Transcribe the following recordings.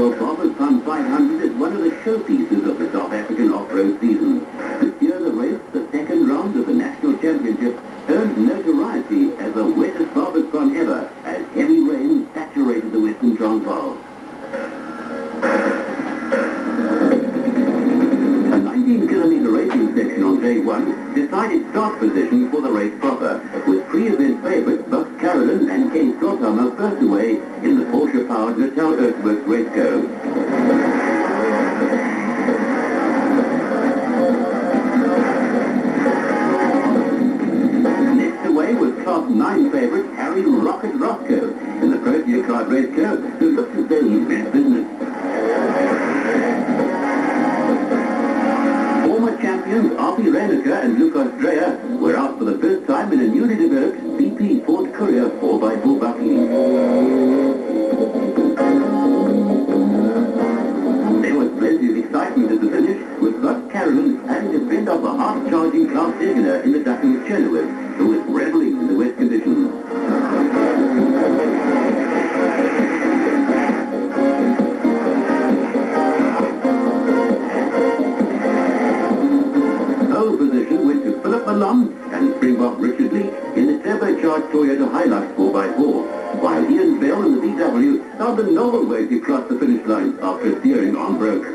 Metro Baberspan 500 is one of the showpieces of the South African off-road season. This year the race, the second round of the National Championship, earned notoriety as the wettest Baberspan ever as heavy rain saturated the Western Transvaal. A 19-kilometer racing section on day one decided start position for the race proper, with pre-event favourites Buck Carolyn and Ken Trothammer first away in the Porsche-powered Natal Earthworks Raceco. Next away was Class 9 favourite Harry Rocket Roscoe in the Protea Card Raceco, who looked as though he'd meant business. Champions Arpi Reneker and Lucas Dreyer were out for the first time in a newly developed BP Ford Courier 4x4 bucking. There was plenty of excitement at the finish, with Buck Carolyn having to fend off a half-charging Klaus Degener in the Ducking Chenoweth, who was reveling in the wet conditions. And Springbok Richard Leake in the turbocharged Toyota Hilux 4x4, while Ian Bell in the VW found a novel way to cross the finish line after steering on broke.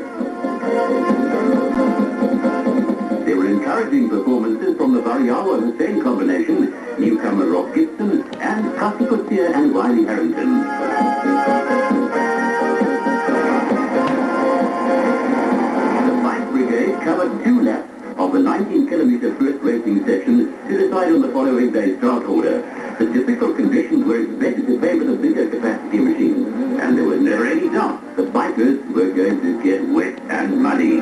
There were encouraging performances from the Variawa-Hussein combination, newcomer Rob Gibson, and Cassie Coetzee and Wiley Harrington. The Bike Brigade covered 2 laps of the 19-kilometer first racing section to decide on the following day's start order. The difficult conditions were expected to favour the bigger capacity machines, and there was never any doubt the bikers were going to get wet and muddy.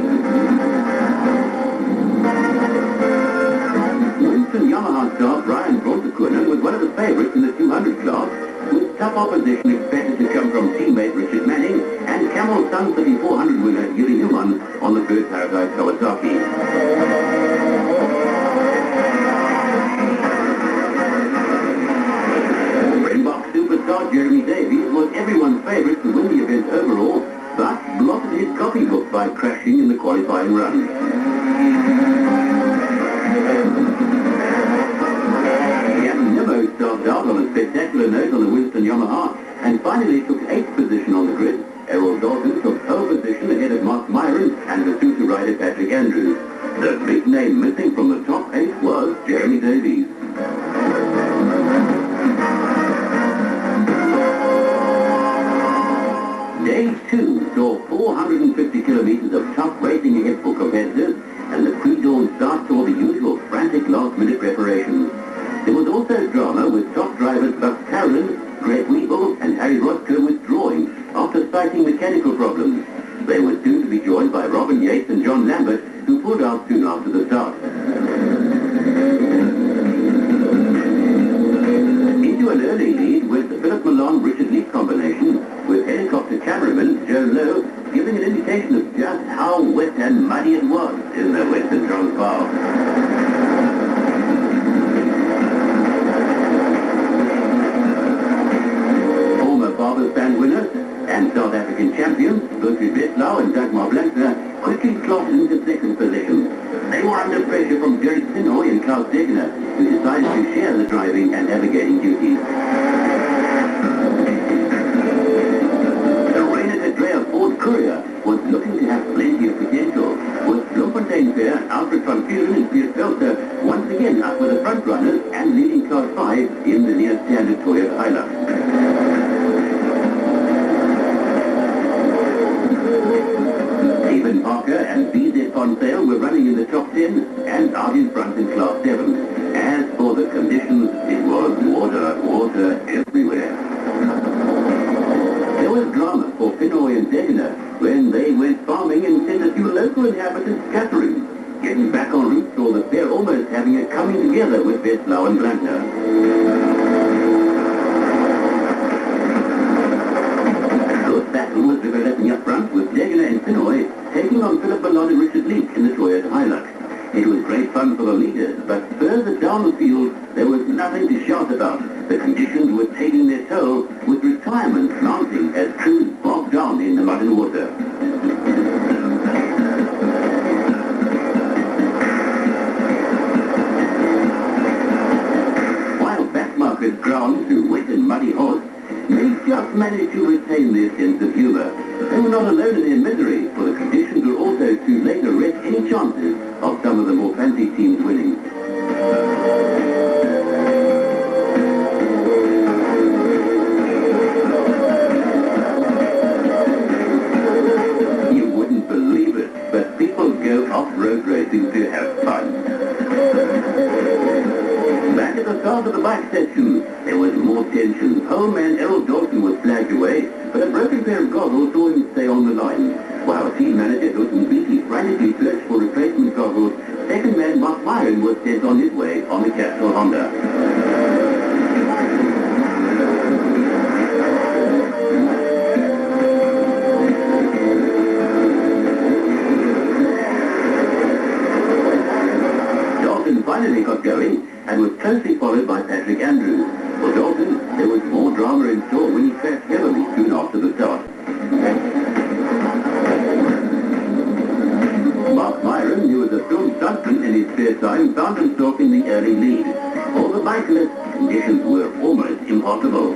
Winston Yamaha star Brian Brontekonen was one of the favourites in the 200 class, with tough opposition expected to come from teammate Richard Manning and Camel Sun City 400 winner Yuri Newman on the first Paradise Kawasaki. Springbok superstar Jeremy Davies was everyone's favourite to win the event overall, but blotted his copybook by crashing in the qualifying run. Nemo started out on a spectacular note on the Winston Yamaha and finally took 8th position on the grid. Errol Dalton took pole position ahead of Mark Myron and the Suzuki rider Patrick Andrews. The big name missing from the top 8 was Jeremy Davies. Day 2 saw 450 kilometres of tough racing ahead for competitors, and the pre-dawn start saw the usual frantic last-minute preparations. There was also drama with top drivers Buck Carolyn, Greg Weeble and Harry Roscoe withdrawing after citing mechanical problems. They were soon to be joined by Robin Yates and John Lambert, who pulled out soon after the start. Into an early lead was the Philip Milan-Richard Leake combination, with helicopter cameraman Joe Lowe giving an indication of just how wet and muddy it was in the Western Transvaal. Baberspan winners and South African champions, Bertie Breslau and Dagmar Blankner, quickly slotted into second position. They were under pressure from Jerry Sinoy and Klaus Degener, who decided to share the driving and navigating duties. The Reneker Dreyer Ford Courier was looking to have plenty of potential, with Bloemfontein pair Alfred van Vuren and Piers Velter once again up with the front runners and leading Class 5 in the near-standard Toyota Hilux. Stephen Parker and BZ Fonsale were running in the top 10 and out in front in Class 7. As for the conditions, it was water everywhere. There was drama for Pinoy and Degener when they went farming and sent a few local inhabitants scattering. Getting back en route saw the pair almost having a coming together with Breslau and Blankner. Battle was developing up front with Degener and Pinoy taking on Philip Milan and Richard Leake in the Toyota Hilux. It was great fun for the leaders, but further down the field there was nothing to shout about. The conditions were taking their toll, with retirement mounting as crews bogged down in the mud and water. maintain their sense of humour. They were not alone in their misery, for the traditions were also to later wreck any chances of some of the more fancy teams winning. You wouldn't believe it, but people go off-road racing to have fun. Back at the start of the bike section, there was more tension. Home man Errol Dawson was flagged away, but a broken pair of goggles saw him stay on the line. While team manager Hilton Beattie frantically searched for replacement goggles, second man Mark Myron was sent on his way on the Capital Honda. Finally got going and was closely followed by Patrick Andrews. For Dalton, there was more drama in store when he crashed heavily soon after the start. Mark Myron, who was a film stuntman in his spare time, found himself in the early lead. For the bicyclists, conditions were almost impossible.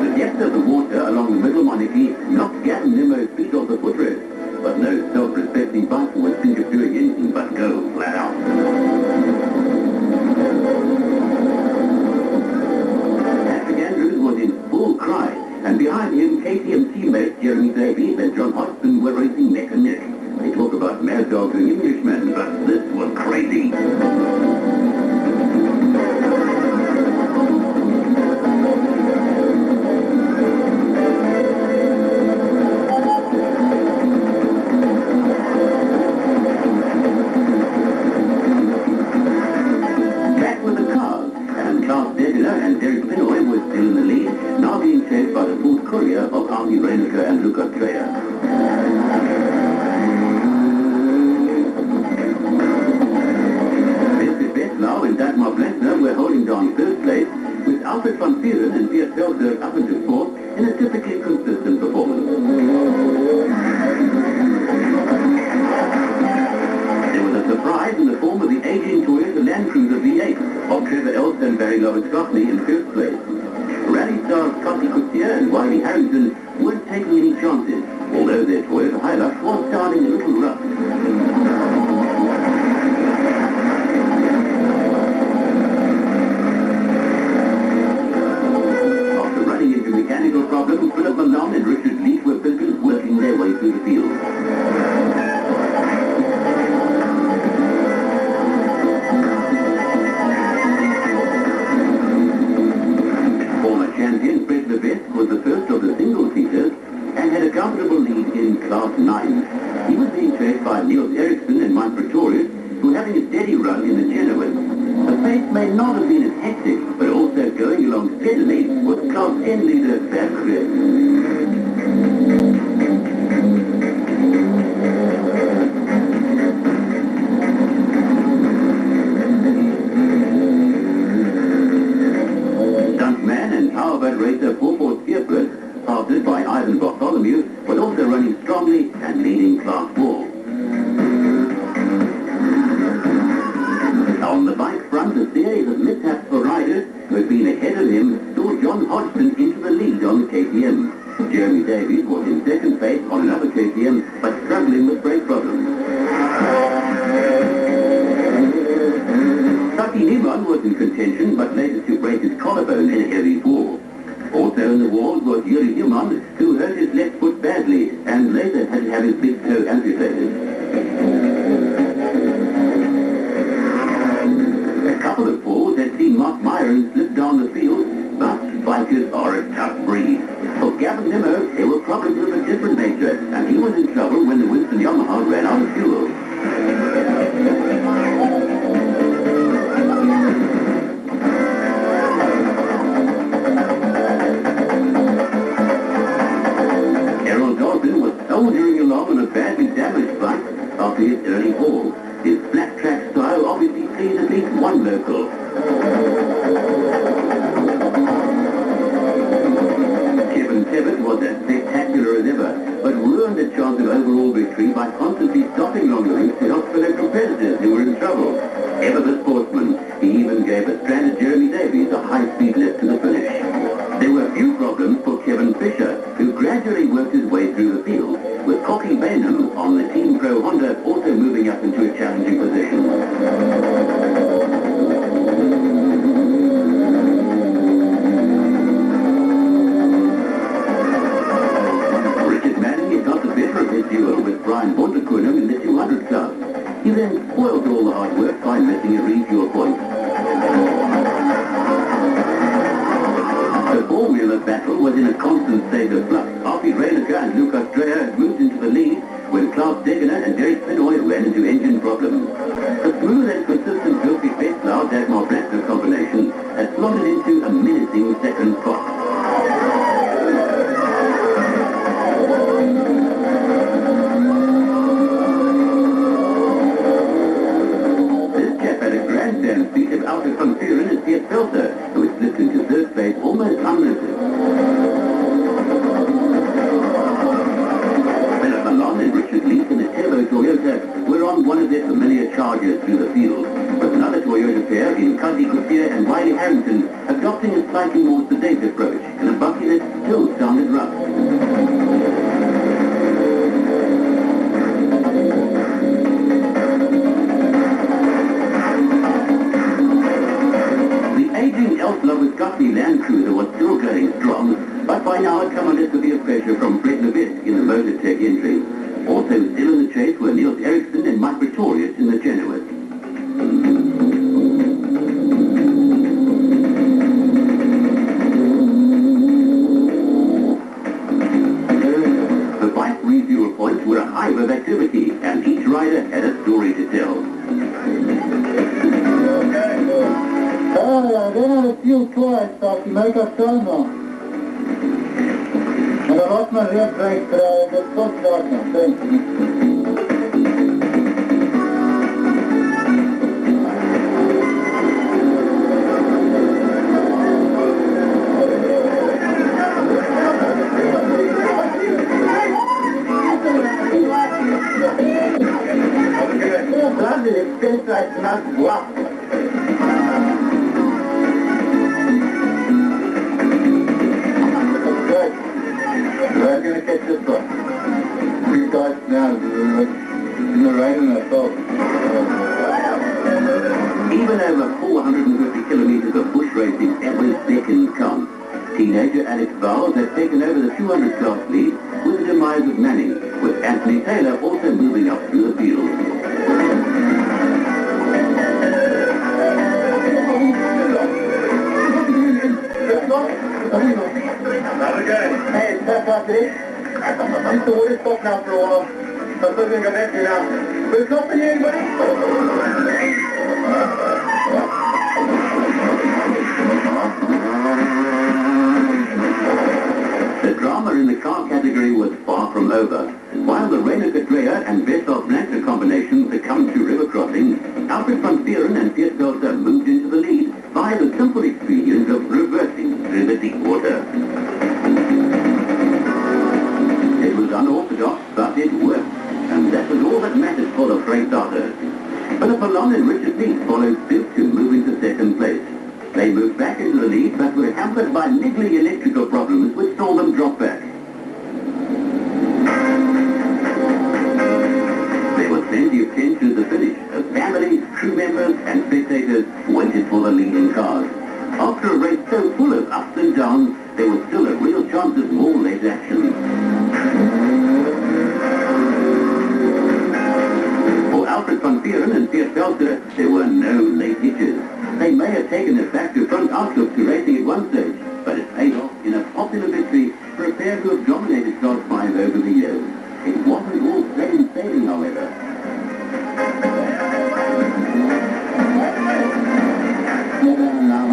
The depth of the water along the middle Monarchy knocked Gavin Nimmo's feet off the footrest. But no self-respecting biker would think of doing anything but go flat out. Patrick Andrews was in full cry, and behind him, KTM teammates Jeremy Davies and John Hodgson were racing neck and neck. They talk about mad dogs and Englishmen, but this was crazy. Up into fourth in a typically consistent performance. There was a surprise in the form of the aging Toyota Land Cruiser V8 of Trevor Elster and Barry Lovitt-Scotney in first place. Rally stars Scotty Couture and Wiley Harrington weren't taking any chances, although their Toyota Hilux was starting a little rough. Mechanical problems, Philip Malone and Richard Leach were busy working their way through the field. Former champion Fred Levesque was the first of the single-seaters and had a comfortable lead in Class 9. He was being chased by Niels Eriksson and Mike Pretorius, who were having a steady run in the Genoan. The pace may not have been as hectic, but also going along steadily was Class 10 leader Baberspan. Stuntman and powerboat racer Paul Spearford, partnered by Ivan Bartholomew, was also running strongly and leading Class 4. On the bike front, a series of mishaps for riders who had been ahead of him saw John Hodgson into the lead on the KTM. Jeremy Davies was in second place on another KTM, but struggling with brake problems. Tucky Niemann was in contention, but later to break his collarbone in a heavy fall. Also in the walls was Yuri Niemann, who hurt his left foot badly and later had to have his big toe amputated. A couple of falls had seen Mark Myron slip down the field, but bikers are a tough breed. For Gavin Nimmo, there were problems of a different nature, and he was in trouble when the Winston Yamaha ran out of fuel. Errol Dawson was soldiering along on a badly damaged bike after his early fall. His flat track style obviously pleased at least one local. Kevin Tebbett was as spectacular as ever, but ruined the chance of overall victory by constantly stopping battle was in a constant state of flux. Arpie Reiniger and Lucas Dreyer had moved into the lead when Klaus Degener and Derek Pinoy ran into engine problems. The smooth and consistent Wilfried Westlau-Dagmar Blackner combination had slotted into a menacing second spot. And feet of outer conference is Piet Pelter, who is slipped into third place almost unnoticed. Philip Malone and Richard Leake in the Turbo Toyota were on one of their familiar charges through the field, with another Toyota pair in Cuddy Coutier and Wiley Harrington adopting a slightly more sedate approach in a bucky that still sounded rough. The Land Cruiser was still going strong, but by now had come under severe pressure from Fred Levesque in the Motortech entry. Also still in the chase were Niels Eriksson and Mike Pretorius in the Genoa. The 5 refuel points were a hive of activity, and each rider had a story to tell. I ran out of fuel twice, so to make us turn now. And I lost my rear brake, but I got stopped out now. Thank you. It's not blocked. I'm going to catch this one. 3 guys now in the rain and I thought. Even over 450 kilometers of bush racing, every second counts. Teenager Alex Vowles had taken over the 200 class lead with the demise of Manning, with Anthony Taylor also moving up through the field. Hey, it's back out there. I'm the water stop now for a while. So I'm supposed to go back here now. But it's not for you, anybody. The drama in the car category was far from over. While the Reiniger Dreyer and Westlau Blackner combination succumbed to river crossings, Alfred van Vieren and Piet Pelter moved into the lead via the simple experience of reversing through the deep water. It was unorthodox, but it worked, and that was all that mattered for the freight starters. Philip Malone and Richard Leake followed suit to move into second place. They moved back into the lead, but were hampered by niggling electrical problems which saw them drop back. There was plenty of tension at the finish as families, crew members and spectators waited for the leading cars. After a race so full of ups and downs, there was still a real chance of more late action. For Alfred van Vieren and Piet Pelter, there were no late hitches. They may have taken a back-to-front outlook to racing at one stage, but it paid off in a popular victory for a pair who have dominated Class 5 over the years. It wasn't all plain sailing, however.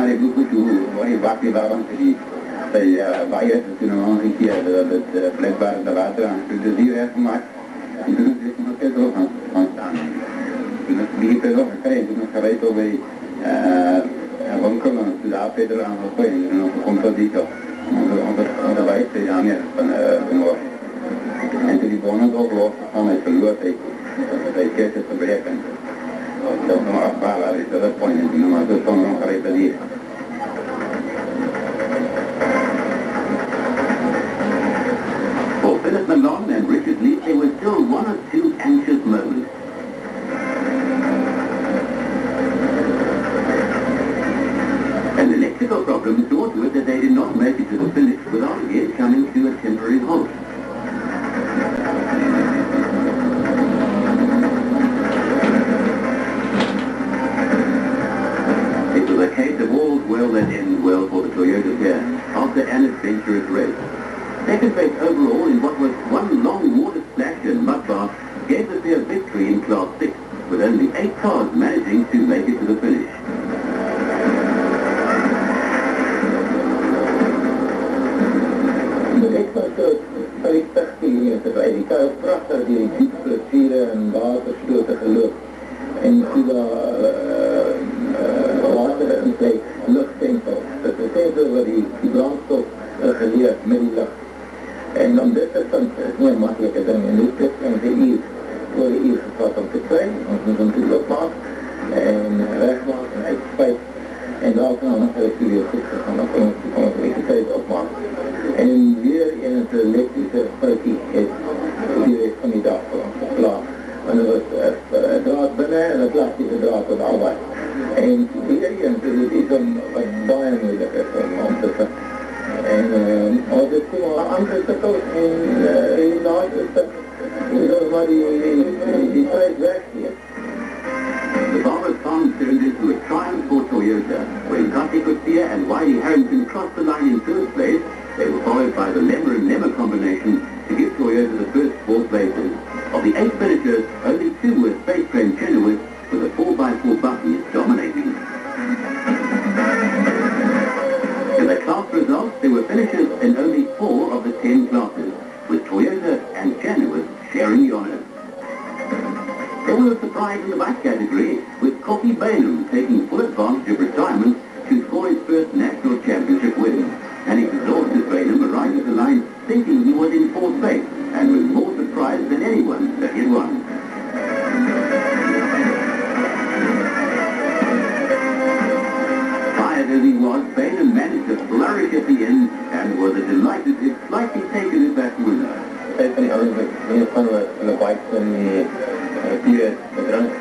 hare grupo tu ore vakti davam sri sai bias tu no kia the blackbar dall'altra to the zero smart non credo constant mi però credo non sarei dove avonco non si dà Pedro hanno poi non contraddito non vai se anni en die wonen ook los van het verloor bij kerken te breken. Dat is nog afbouwen, is dat point en maar dat kan nog repareren. For Philip Malone and Richard Leake, there were still one or two anxious moments. An electrical problem saw to it that they did not make it to the finish without again coming to a temporary halt. It was a case of all well, that ends well for the Toyotas here, after an adventurous race. Second place overall in what was one long water splash and mud bath gave the pair victory in Class 6, with only 8 cars managing to make it to the finish. De rit was 50 kilometer bij die kuil, prachtig die diepvluchten en watersloten gelukt. En toen water en twee luchttempo. Dat betekent dat die brandstof geleerd met die lucht. En dan dit is dan niet makkelijker dan in dit plek. En de hier worden hier gevraagd om te zijn, want we moeten natuurlijk opmaken en wegmaken en uitspijt. En daarna nog is het weer goed gegaan, dan kon het elektriciteit opmaken. En weer in het elektrische spuitje is direct van die dag voor ons geslagen. En er was het draad binnen en het plastische draad tot arbeid. En hierin is het iets wat baie moeilijk is om te zetten. En als het gewoon andere stukken in die laatste stuk, is maar die tijd weg hier. The Baberspan turned into a triumph for Toyota. When Kati Kutia and Wiley Harrington crossed the line in first place, they were followed by the Lemmer and Lemmer combination to give Toyota the first 4 places. Of the 8 finishers, only 2 were space-frame Chenoweth, with a 4x4 buggy dominating. In the class results, there were finishers in only 4 of the 10 classes, with Toyota and Chenoweth sharing the honours. There was a surprise in the bike category, with Coffee Bainham taking full advantage of retirement to score his first national championship win. And exhausted Bainham arrived at the line thinking he was in 4th place, and was more surprised than anyone that he had won. Tired as he was, Bainham managed to flourish at the end, and was delighted if slightly taken as that winner. Een van die ouders met meer van de bikes en die dieren, de drank.